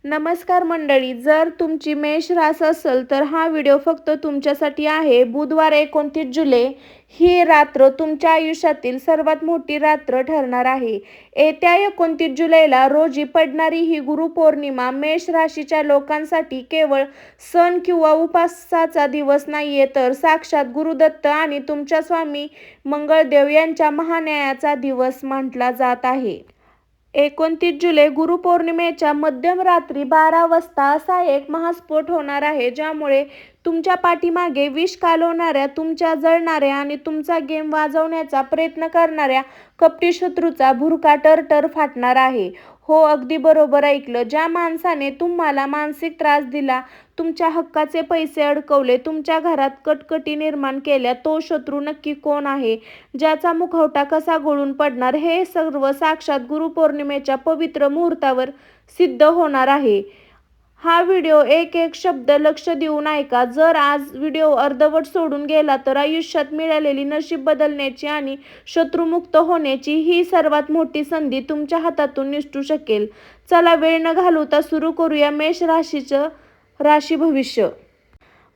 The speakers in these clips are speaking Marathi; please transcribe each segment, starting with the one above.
नमस्कार मंडळी, जर तुमची मेष रास असेल तर हा व्हिडिओ फक्त तुमच्यासाठी आहे. बुधवार 29 जुलै ही रात्र तुमच्या आयुष्यातील सर्वात मोठी रात्र ठरणार आहे. येत्या 29 जुलैला रोजी पडणारी ही गुरुपौर्णिमा मेष राशीच्या लोकांसाठी केवळ सण किंवा उपासाचा दिवस नाहीये, तर साक्षात गुरुदत्त आणि तुमच्या स्वामी मंगळदेव यांच्या महान्यायाचा दिवस मानला जात आहे. 29 जुलै गुरुपौर्णिमेच्या मध्यम रात्री 12 वाजता असा एक महास्फोट होणार आहे, ज्यामुळे तुमच्या पाठीमागे विष कालवणाऱ्या, तुमच्या जळणाऱ्या आणि तुमचा गेम वाजवण्याचा प्रयत्न करणाऱ्या कपटी शत्रूचा भुरका टरटर फाटणार आहे. हो, अगदी बरोबर ऐकलं. ज्या माणसाने तुम्हाला मानसिक त्रास दिला, तुमच्या हक्काचे पैसे अडकवले, तुमच्या घरात कटकटी निर्माण केल्या, तो शत्रू नक्की कोण आहे, ज्याचा मुखवटा कसा गळून पडणार, हे सर्व साक्षात गुरुपौर्णिमेच्या पवित्र मुहूर्तावर सिद्ध होणार आहे. हा व्हिडिओ एक एक शब्द लक्ष देऊन ऐका. जर आज व्हिडिओ अर्धवट सोडून गेला तर आयुष्यात मिळालेली नशीब बदलण्याची आणि शत्रुमुक्त होण्याची ही सर्वात मोठी संधी तुमच्या हातातून निसटू शकेल. चला वेळ न घालवता सुरू करूया मेष राशीचं राशी भविष्य.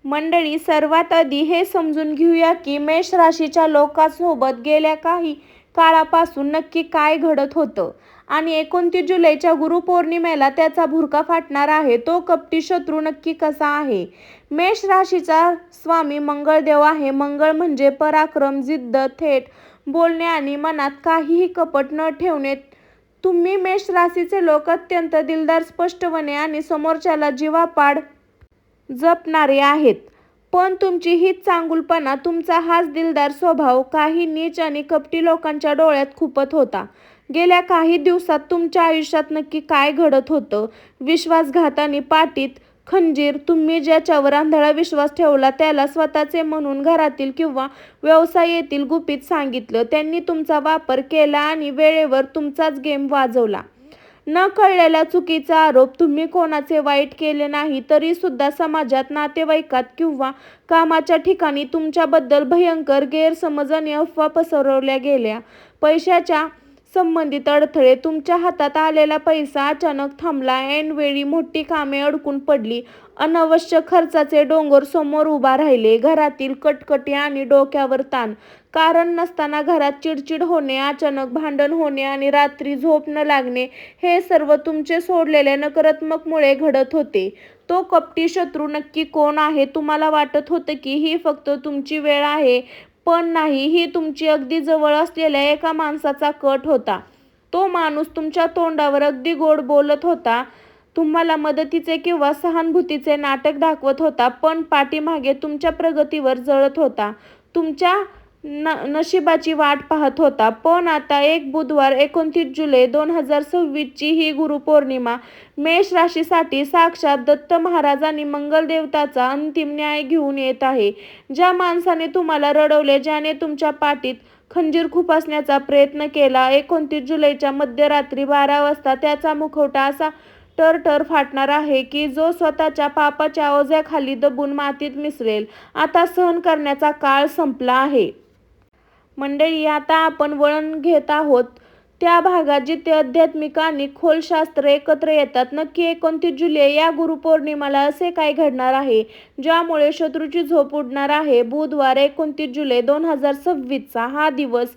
मंडळी, सर्वात आधी हे समजून घेऊया की मेष राशीच्या लोकांसोबत गेल्या काही काळापासून नक्की काय घडत होतं आणि 29 जुलैच्या गुरुपौर्णिमेला त्याचा भुरका फाटणार आहे. तो कपटी शत्रू नक्की कसा आहे? मेष राशीचा स्वामी मंगळदेव आहे. मंगळ म्हणजे पराक्रम, जिद्द, थेट बोलणे आणि मनात काहीही कपट न ठेवणे. तुम्ही मेष राशीचे लोक अत्यंत दिलदार, स्पष्टपणे आणि समोरच्याला जीवापाड जपणारे आहेत. पण तुमची हीच चांगुलपणा, तुमचा हाच दिलदार स्वभाव काही नीच आणि कपटी लोकांच्या डोळ्यात खुपत होता. गेल्या काही दिवसात तुमच्या आयुष्यात नक्की काय घडत होतं? विश्वासघात आणि पाठीत खंजीर. तुम्ही ज्याच्यावर आंधळा विश्वास ठेवला त्याला स्वतःचे म्हणून घरातील किंवा व्यवसायातील गुपित सांगितलं. त्यांनी तुमचा वापर केला आणि वेळेवर तुमचाच गेम वाजवला. न कळलेला चुकीचा आरोप. तुम्ही कोणाचे वाईट केले नाही तरी सुद्धा समाजात, नातेवाईकात किंवा कामाच्या ठिकाणी तुमच्याबद्दल भयंकर गैरसमज आणि अफवा पसरवल्या गेल्या. पैशाच्या संबंधित अडथळे. तुमच्या हातात आलेला पैसा अचानक थांबला. ऐनवेळी मोठी कामे अडकून पडली. अनावश्यक खर्चाचे डोंगर समोर उभा राहिले. घरातील कटकटी आणि डोक्यावर ताण. कारण नसताना घरात चिडचिड होणे, अचानक भांडण होणे आणि रात्री झोप न लागणे, हे सर्व तुमचे सोडलेल्या नकारात्मकतेमुळे घडत होते. तो कपटी शत्रू नक्की कोण आहे? तुम्हाला वाटत होतं की ही फक्त तुमची वेळ आहे, पण नाही, ही तुमची अगदी जवळ असलेल्या एका माणसाचा कट होता. तो माणूस तुमच्या तोंडावर अगदी गोड बोलत होता, तुम्हाला मदतीचे किंवा सहानुभूतीचे नाटक दाखवत होता, पण पाठीमागे तुमच्या प्रगतीवर जळत होता, तुमच्या नशिबाची वाट पाहत होता. पण आता एक बुधवार 29 जुलै 2026 ची ही गुरुपौर्णिमा मेष राशीसाठी साक्षात दत्त महाराज आणि मंगलदेवताचा अंतिम न्याय घेऊन येत आहे. ज्या माणसाने तुम्हाला रडवले, ज्याने तुमच्या पाठीत खंजीर खुपसण्याचा प्रयत्न केला, 29 जुलैच्या मध्यरात्री 12 वाजता त्याचा मुखवटा असा टरटर फाटणार आहे की जो स्वतःच्या पापाच्या ओझ्याखाली दबून मातीत मिसळेल. आता सहन करण्याचा काळ संपला आहे. मंडळी, आता आपण वळण घेत आहोत त्या भागात जिथे आध्यात्मिक आणि खोल शास्त्र एकत्र येतात. नक्की 29 जुलै या गुरुपौर्णिमेला असे काय घडणार आहे ज्यामुळे शत्रूची झोप उडणार आहे? बुधवार 29 जुलै 2026 चा हा दिवस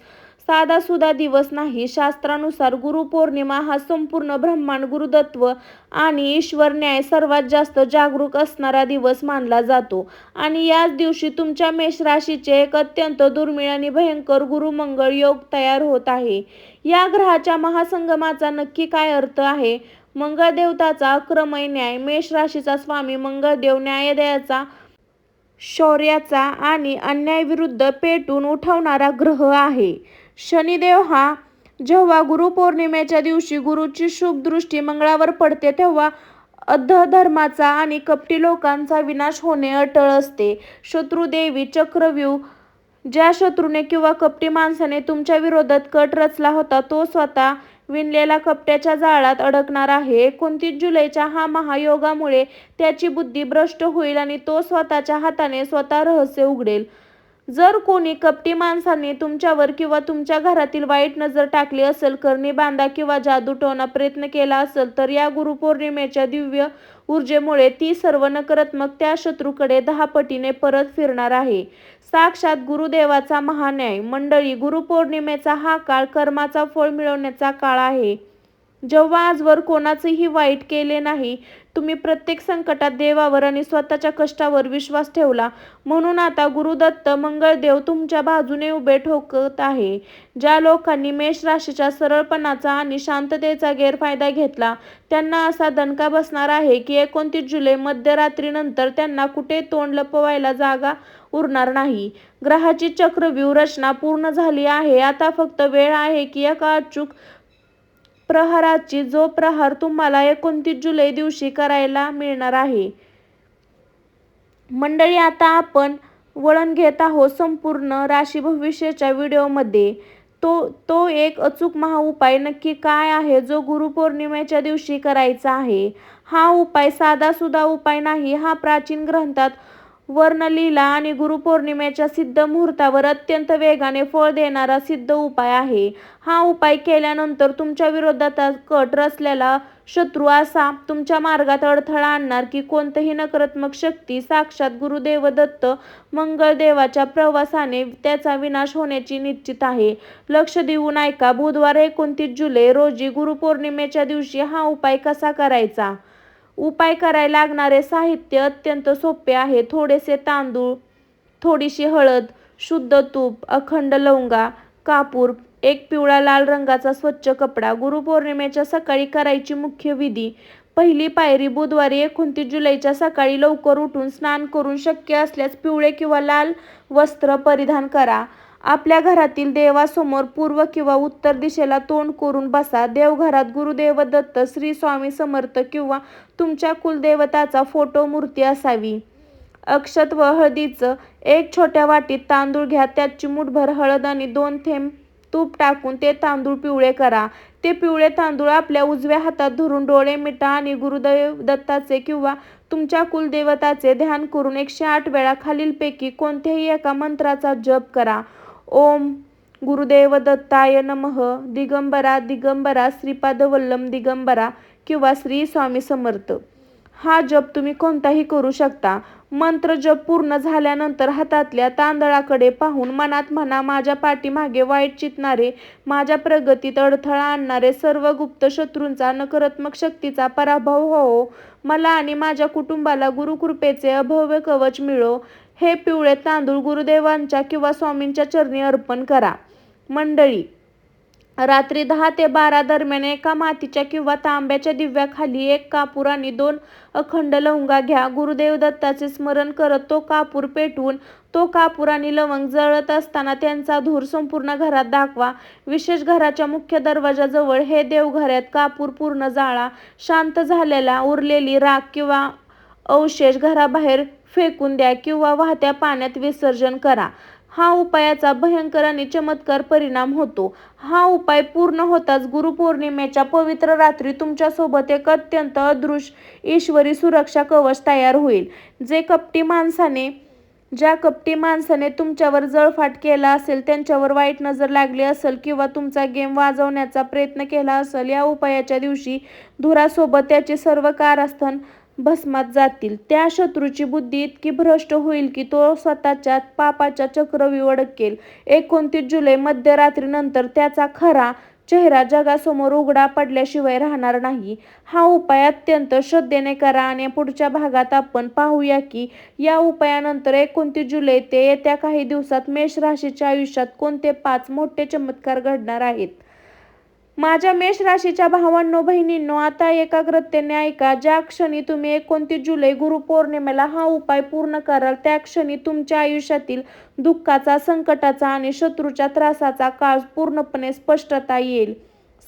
साधासुधा दिवस नाही. शास्त्रानुसार गुरुपौर्णिमा हा संपूर्ण ब्रह्मांड, गुरुतत्व आणि ईश्वर न्याय सर्वात जास्त जागरूक असणारा दिवस मानला जातो. आणि याच दिवशी तुमच्या मेष राशीचे एक अत्यंत दुर्मिळ आणि भयंकर गुरुमंगळ योग तयार होत आहे. या ग्रहाच्या महासंगमाचा नक्की काय अर्थ आहे? मंगळदेवताचा अक्रमय न्याय. मेष राशीचा स्वामी मंगळदेव न्यायदयाचा, शौर्याचा आणि अन्यायाविरुद्ध पेटून उठवणारा ग्रह आहे. शनिदेव हा जेव्हा गुरुपौर्णिमेच्या दिवशी गुरुची शुभ दृष्टी मंगळावर पडते तेव्हा अधर्माचा आणि कपटी लोकांचा विनाश होणे अटळ असते. शत्रुदेवी चक्रव्यूह. ज्या शत्रूने किंवा कपटी माणसाने तुमच्या विरोधात कट रचला होता तो स्वतः विणलेल्या कपट्याच्या जाळात अडकणार आहे. 29 जुलैच्या हा महायोगामुळे त्याची बुद्धी भ्रष्ट होईल आणि तो स्वतःच्या हाताने स्वतः रहस्य उघडेल. जर कोणी कपटी माणसाने तुमच्यावर किंवा तुमच्या घरातील वाईट नजर टाकली असेल, करणी बांधा किंवा जादू टोना प्रयत्न केला असेल, तर या गुरुपौर्णिमेच्या दिव्य ऊर्जेमुळे ती सर्व नकारात्मक त्या शत्रूकडे 10 पटीने परत फिरणार आहे. साक्षात गुरुदेवाचा महान्याय. मंडळी, गुरुपौर्णिमेचा हा काळ कर्माचा फळ मिळवण्याचा काळ आहे. जेव्हा आजवर कोणाचेही वाईट केले नाही, तुम्ही प्रत्येक संकटात देवावर आणि स्वतःच्या कष्टावर विश्वास ठेवला, म्हणून आता गुरुदत्त मंगळदेव तुमच्या बाजूने उभे ठोकत आहे. ज्या लोकांनी मेष राशीच्या सरळपणाचा आणि शांततेचा गैरफायदा घेतला, त्यांना असा दणका बसणार आहे की 29 जुलै मध्यरात्रीनंतर त्यांना कुठे तोंड लपवायला जागा उरणार नाही. ग्रहाची चक्रव्यूह रचना पूर्ण झाली आहे. आता फक्त वेळ आहे की एका अचूक प्रहाराची जो प्रहार तुम्हाला 29 जुलै दिवशी करायला मिळणार आहे. मंडळी, आता आपण वळण घेत आहोत संपूर्ण राशी भविष्याच्या व्हिडिओमध्ये. तो एक अचूक महाउपाय नक्की काय आहे जो गुरुपौर्णिमेच्या दिवशी करायचा आहे. हा उपाय साधासुद्धा उपाय नाही. हा प्राचीन ग्रंथात वर्णलेला आणि गुरुपौर्णिमेच्या सिद्ध मुहूर्तावर अत्यंत वेगाने फळ देणारा सिद्ध उपाय आहे. हा उपाय केल्यानंतर तुमच्या विरोधात कट रचलेला शत्रू असा तुमच्या मार्गात अडथळा आणणार की कोणतीही नकारात्मक शक्ती साक्षात गुरुदेव दत्त मंगळदेवाच्या प्रवासाने त्याचा विनाश होण्याची निश्चित आहे. लक्ष देऊन ऐका. बुधवार 29 जुलै रोजी गुरुपौर्णिमेच्या दिवशी हा उपाय कसा करायचा. उपाय करायला लागणारे साहित्य अत्यंत सोपे आहे. थोडेसे तांदूळ, थोडीशी हळद, शुद्ध तूप, अखंड लवंगा, कापूर, एक पिवळा लाल रंगाचा स्वच्छ कपडा. गुरुपौर्णिमेच्या सकाळी करायची मुख्य विधी. पहिली पायरी. बुधवारी 29 जुलैच्या सकाळी लवकर उठून स्नान करून शक्य असल्यास पिवळे किंवा लाल वस्त्र परिधान करा. आपल्या घरातील देवासमोर पूर्व किंवा उत्तर दिशेला तोंड करून बसा. देवघरात गुरुदेव दत्त, श्री स्वामी समर्थ किंवा तुमच्या कुलदेवताचा फोटो मूर्ती असावी. अक्षत व हळदीचं एक छोट्या वाटीत तांदूळ घ्या. त्यात चिमूटभर हळद आणि 2 थेंब तूप टाकून ते तांदूळ पिवळे करा. ते पिवळे तांदूळ आपल्या उजव्या हातात धरून डोळे मिटा आणि गुरुदेव दत्ताचे किंवा तुमच्या कुलदेवताचे ध्यान करून 108 वेळा खालीलपैकी कोणत्याही एका मंत्राचा जप करा. ओम गुरुदेव दत्ताय नमः, दिगंबरा दिगंबरा, श्रीपादवल्लम दिगंबरा किंवा श्री स्वामी समर्थ. हा जप तुम्ही कोणताही करू शकता. मंत्र जप पूर्ण झाल्यानंतर हातातल्या तांदळाकडे पाहून मनात म्हणा, माझ्या पाठीमागे वाईट चितणारे, माझ्या प्रगतीत अडथळा आणणारे सर्व गुप्त शत्रूंचा, नकारात्मक शक्तीचा पराभव होवो. मला आणि माझ्या कुटुंबाला गुरुकृपेचे अभव्य कवच मिळो. हे पिवळे तांदूळ गुरुदेवांच्या किंवा स्वामींच्या चरणी अर्पण करा. मंडळी, रात्री 10 ते 12 दरम्यान एका मातीच्या किंवा तांब्याच्या दिव्याखाली 1 कापूर आणि 2 अखंड लवंगा घ्या. गुरुदेव दत्ताचे स्मरण करत तो कापूर पेटवून तो कापूर आणि लवंग जळत असताना त्यांचा धूर संपूर्ण घरात दाखवा. विशेष घराच्या मुख्य दरवाजाजवळ हे देवघरात कापूर पूर्ण जाळा. शांत झालेला उरलेली राख किंवा अवशेष घराबाहेर फेकून द्या किंवा वाहत्या पाण्यात विसर्जन करा. हा उपायाचा भयंकर आणि चमत्कार परिणाम होतो. हा उपाय पूर्ण होताच गुरुपौर्णिमेच्या पवित्र रात्री तुमच्यासोबत एक अत्यंत अदृश्य ईश्वरी सुरक्षा कवच तयार होईल. ज्या कपटी माणसाने तुमच्यावर जळफाट केला असेल, त्यांच्यावर वाईट नजर लागली असेल किंवा तुमचा गेम वाजवण्याचा प्रयत्न केला असेल, या उपायाच्या दिवशी धुरासोबत त्याचे सर्व कारस्थान भस्मात जातील. त्या शत्रूची बुद्धी इतकी भ्रष्ट होईल की तो स्वतःच्या पापाच्या चक्रव्यूहात अडकेल. 29 जुलै मध्यरात्रीनंतर त्याचा खरा चेहरा जगासमोर उघडा पडल्याशिवाय राहणार नाही. हा उपाय अत्यंत श्रद्धेने करा आणि पुढच्या भागात आपण पाहूया की या उपायानंतर 29 जुलै ते येत्या काही दिवसात मेष राशीच्या आयुष्यात कोणते 5 मोठे चमत्कार घडणार आहेत. माझ्या मेष राशीच्या भावांनो बहिणींनो, आता एकाग्रतेने ऐका. ज्या क्षणी तुम्ही 29 जुलै गुरुपौर्णिमेला हा उपाय पूर्ण कराल, त्या क्षणी तुमच्या आयुष्यातील दुःखाचा, संकटाचा आणि शत्रूच्या त्रासाचा काळ पूर्णपणे स्पष्टता येईल.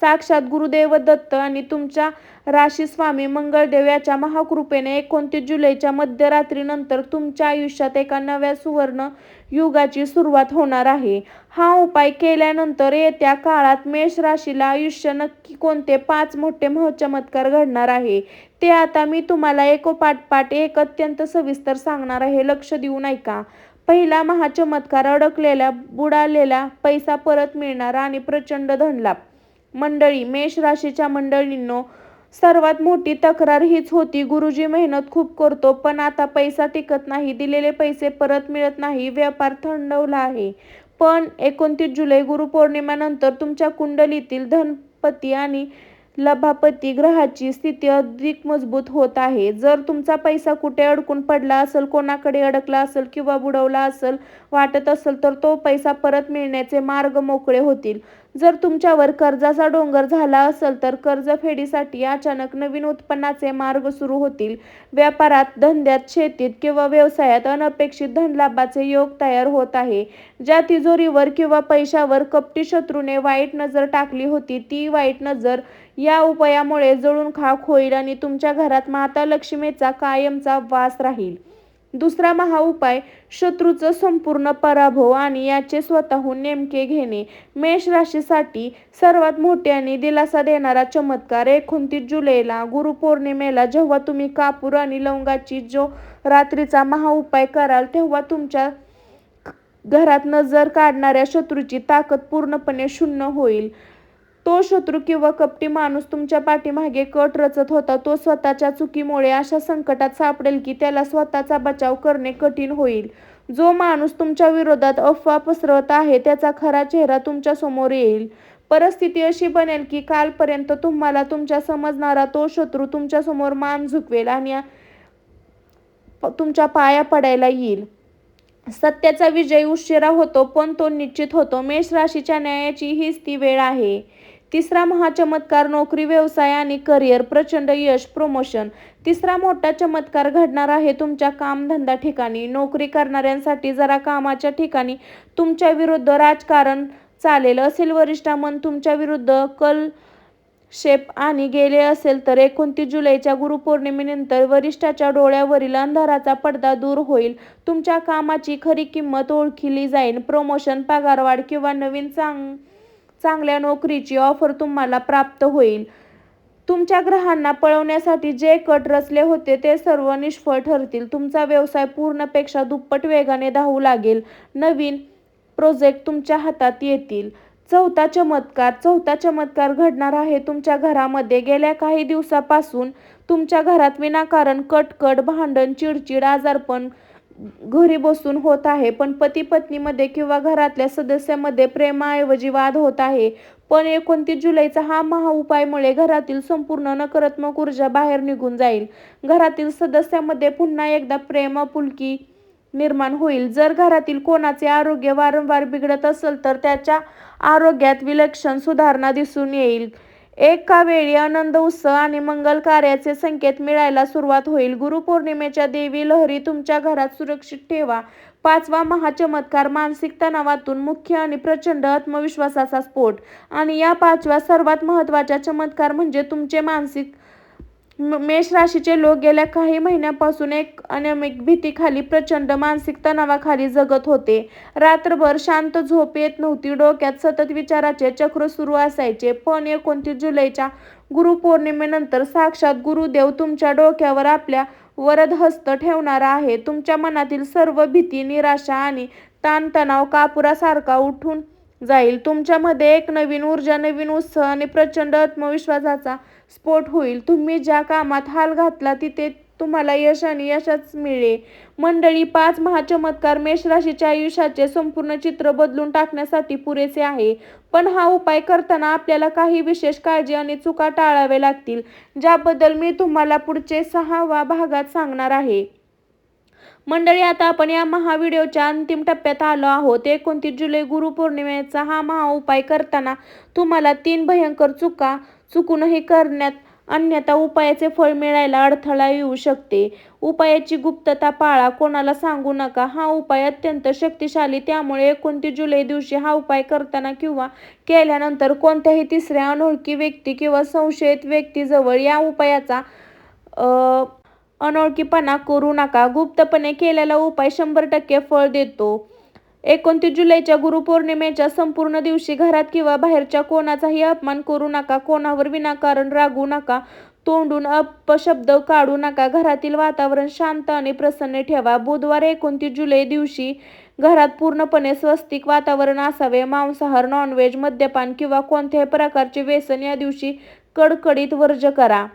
साक्षात गुरुदेव दत्त आणि तुमच्या राशी स्वामी मंगळदेव याच्या महाकृपेने 29 जुलैच्या मध्यरात्रीनंतर तुमच्या आयुष्यात एका नव्या सुवर्ण युगाची सुरुवात होणार आहे. हा उपाय केल्यानंतर येत्या काळात मेष राशीला आयुष्य नक्की कोणते 5 मोठे चमत्कार घडणार आहे ते आता मी तुम्हाला एकोपाठोपाठ एक अत्यंत सविस्तर सांगणार आहे. लक्ष देऊन ऐका. पहिला महाचमत्कार, अडकलेला बुडालेला पैसा परत मिळणार आणि प्रचंड धनलाभ. मंडळी, मेष राशीच्या मंडळींनो, सर्वात मोठी तक्रार हीच होती, गुरुजी मेहनत खूप करतो पण आता पैसा टिकत नाही, दिलेले पैसे परत मिळत नाही, व्यापार थंडवला आहे. पण 29 जुलै गुरुपौर्णिमेनंतर तुमच्या कुंडलीतील धनपती आणि लभापती ग्रहाची स्थिती अधिक मजबूत होत आहे. जर तुमचा पैसा कुठे अडकून पडला असेल, कोणाकडे अडकला असेल किंवा बुडवला असेल वाटत असेल, तर तो पैसा परत मिळण्याचे मार्ग मोकळे होतील. जर तुमच्यावर कर्जाचा डोंगर झाला असेल तर कर्जफेडीसाठी अचानक नवीन उत्पन्नाचे मार्ग सुरू होतील. व्यापारात, धंद्यात, शेतीत किंवा व्यवसायात अनपेक्षित धनलाभाचे योग तयार होत आहे. ज्या तिजोरीवर किंवा पैशावर कपटी शत्रूने वाईट नजर टाकली होती, ती वाईट नजर या उपायामुळे जळून खाक होईल आणि तुमच्या घरात माता लक्ष्मीचा कायमचा वास राहील. दुसरा महाउपाय, शत्रूचा संपूर्ण पराभव आणि याचे स्वतःहून नेमके घेणे. मेष राशीसाठी सर्वात मोठे आणि दिलासा देणारा चमत्कार 29 जुलैला गुरुपौर्णिमेला जेव्हा तुम्ही कापूर आणि लवंगाची जो रात्रीचा महाउपाय कराल, तेव्हा तुमच्या घरात नजर काढणाऱ्या शत्रूची ताकद पूर्णपणे शून्य होईल. तो शत्रू किंवा कपटी माणूस तुमच्या पाठीमागे कट रचत होता, तो स्वतःच्या चुकीमुळे अशा संकटात सापडेल की त्याला स्वतःचा बचाव करणे कठीण होईल. जो माणूस तुमच्या विरोधात अफवा पसरवत आहे त्याचा खरा चेहरा तुमच्या समोर येईल. परिस्थिती अशी बनेल की कालपर्यंत तुम्हाला तुमच्या समजणारा तो शत्रू तुमच्या समोर मान झुकवेल आणि तुमच्या पाया पडायला येईल. सत्याचा विजय उशिरा होतो पण तो निश्चित होतो. मेष राशीच्या न्यायाची हीच ती वेळ आहे. तिसरा महाचमत्कार, नोकरी, व्यवसाय आणि करिअर, प्रचंड यश, प्रमोशन. तिसरा मोठा चमत्कार घडणार आहे तुमच्या कामधंदा ठिकाणी. नोकरी करणाऱ्यांसाठी जरा कामाच्या ठिकाणी तुमच्या विरुद्ध राजकारण चालेल असेल, वरिष्ठांमन तुमच्या विरुद्ध कलक्षेप आणि गेले असेल तर 29 जुलैच्या गुरुपौर्णिमेनंतर वरिष्ठाच्या डोळ्यावरील अंधाराचा पडदा दूर होईल. तुमच्या कामाची खरी किंमत ओळखली जाईल. प्रमोशन, पगारवाढ किंवा नवीन चांगल्या नोकरीची ऑफर तुम्हाला प्राप्त होईल. तुमच्या ग्रहांना पळवण्यासाठी जे कट रचले होते ते सर्व निष्फळ ठरतील. तुमचा व्यवसाय पूर्णपेक्षा दुप्पट वेगाने धावू लागेल. नवीन प्रोजेक्ट तुमच्या हातात येतील. चौथा चमत्कार घडणार आहे तुमच्या घरामध्ये. गेल्या काही दिवसापासून तुमच्या घरात विनाकारण कटकट, भांडण, चिडचिड, आजारपण घरी बसून होत आहे. पण पती पत्नीमध्ये किंवा घरातल्या सदस्यांमध्ये प्रेमाऐवजी वाद होत आहे. पण 29 जुलैचा हा महाउपायमुळे घरातील संपूर्ण नकारात्मक ऊर्जा बाहेर निघून जाईल. घरातील सदस्यांमध्ये पुन्हा एकदा प्रेम, आपुलकी निर्माण होईल. जर घरातील कोणाचे आरोग्य वारंवार बिघडत असेल तर त्याच्या आरोग्यात विलक्षण सुधारणा दिसून येईल. एका वेळी आनंद, उत्सव आणि मंगल कार्याचे संकेत मिळायला सुरुवात होईल. गुरुपौर्णिमेच्या देवी लहरी तुमच्या घरात सुरक्षित ठेवा. पाचवा महाचमत्कार, मानसिक तणावातून मुक्ती आणि प्रचंड आत्मविश्वासाचा स्फोट. आणि या पाचव्या सर्वात महत्त्वाचा चमत्कार म्हणजे तुमचे मानसिक. मेष राशीचे लोक गेल्या काही महिन्यांपासून एक अनामिक भीतीखाली, प्रचंड मानसिक तणावाखाली जगत होते. रात्रभर शांत झोप येत नव्हती, डोक्यात सतत विचाराचे चक्र सुरू असायचे. पण 29 जुलैच्या गुरुपौर्णिमेनंतर साक्षात गुरुदेव तुमच्या डोक्यावर आपल्या वरदहस्त ठेवणार आहे. तुमच्या मनातील सर्व भीती, निराशा आणि ताणतणाव कापुरासारखा उठून जाईल. तुमच्यामध्ये एक नवीन ऊर्जा, नवीन उत्साह आणि प्रचंड आत्मविश्वासाचा स्फोट होईल. तुम्ही ज्या कामात हाल घातला तिथे तुम्हाला यश आणि यशच मिळेल. मंडळी, 5 महाचमत्कार मेष राशीच्या आयुष्याचे संपूर्ण चित्र बदलून टाकण्यासाठी पुरेसे आहे. पण हा उपाय करताना आपल्याला काही विशेष काळजी आणि चुका टाळाव्या लागतील, ज्याबद्दल मी तुम्हाला पुढचे 6व्या भागात सांगणार आहे. मंडळी, आता आपण या महाव्हिडिओच्या अंतिम टप्प्यात आलो आहोत. 29 जुलै गुरुपौर्णिमेचा हा महाउपाय करताना तुम्हाला 3 भयंकर चुका चुकूनही करण्यात, अन्यथा उपायाचे फळ मिळायला अडथळा येऊ शकते. उपायाची गुप्तता पाळा, कोणाला सांगू नका. हा उपाय अत्यंत शक्तिशाली, त्यामुळे 29 जुलै दिवशी हा उपाय करताना किंवा केल्यानंतर कोणत्याही तिसऱ्या, अनोळखी व्यक्ती किंवा संशयित व्यक्तीजवळ या उपायाचा अनोळखीपणा करू नका. गुप्तपणे केलेला उपाय 100% फळ देतो. 29 जुलैच्या गुरुपौर्णिमेच्या संपूर्ण दिवशी घरात किंवा बाहेरच्या कोणाचाही अपमान करू नका. कोणावर विनाकारण रागवू नका. तोंडून अपशब्द काढू नका. घरातील वातावरण शांत आणि प्रसन्न ठेवा. बुधवार 29 जुलै दिवशी घरात पूर्णपणे स्वस्तिक वातावरण असावे. मांसाहार, नॉनव्हेज, मद्यपान किंवा कोणत्याही प्रकारचे व्यसन या दिवशी कडकडीत वर्ज करा.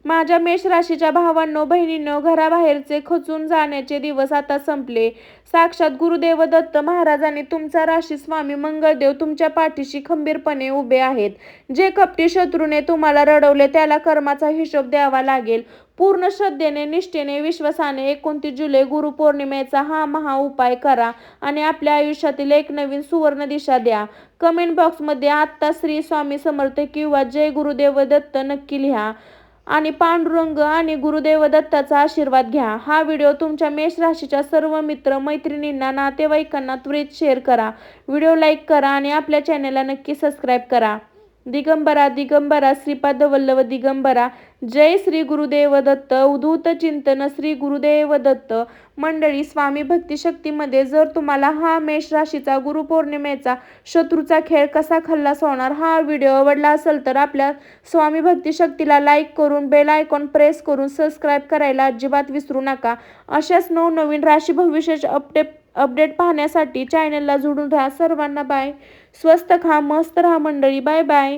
माझ्या मेष राशीच्या भावांनो, बहिणींनो, घराबाहेरचे खचून जाण्याचे दिवस आता संपले. साक्षात गुरुदेव दत्त महाराजांनी तुमचा राशी स्वामी मंगळदेव तुमच्या पाठीशी खंबीरपणे उभे आहेत. जे कपटी शत्रूने तुम्हाला रडवले त्याला कर्माचा हिशोब द्यावा लागेल. पूर्ण श्रद्धेने, निष्ठेने, विश्वासाने 29 जुलै गुरुपौर्णिमेचा हा महा उपाय करा आणि आपल्या आयुष्यातील एक नवीन सुवर्ण दिशा द्या. कमेंट बॉक्समध्ये आत्ता श्री स्वामी समर्थ किंवा जय गुरुदेव दत्त नक्की लिहा आणि पांडुरंग आणि गुरुदेव दत्ताचा आशीर्वाद घ्या. हा व्हिडिओ तुमच्या मेष राशीच्या सर्व मित्र मैत्रिणींना, नातेवाईकांना त्वरित शेअर करा. व्हिडिओ लाईक करा आणि आपल्या चॅनेलला नक्की सबस्क्राईब करा. दिगंबरा दिगंबरा श्रीपाद वल्लभ दिगंबरा. जय श्री गुरुदेव दत्त. उद्धूत चिंतन श्री गुरुदेव दत्त. मंडळी, स्वामी भक्ती शक्तीमध्ये जर तुम्हाला हा मेष राशीचा गुरुपौर्णिमेचा शत्रूचा खेळ कसा खल्लास होणार हा व्हिडिओ आवडला असेल तर आपल्या स्वामी भक्ती शक्तीला लाईक करून बेल आयकॉन प्रेस करून सबस्क्राईब करायला अजिबात विसरू नका. अशाच नवनवीन राशी भविष्याचे अपडेट पाहण्यासाठी चॅनलला जोडून राहा. सर्वांना बाय. स्वस्त खा, मस्त राहा मंडळी. Bye bye.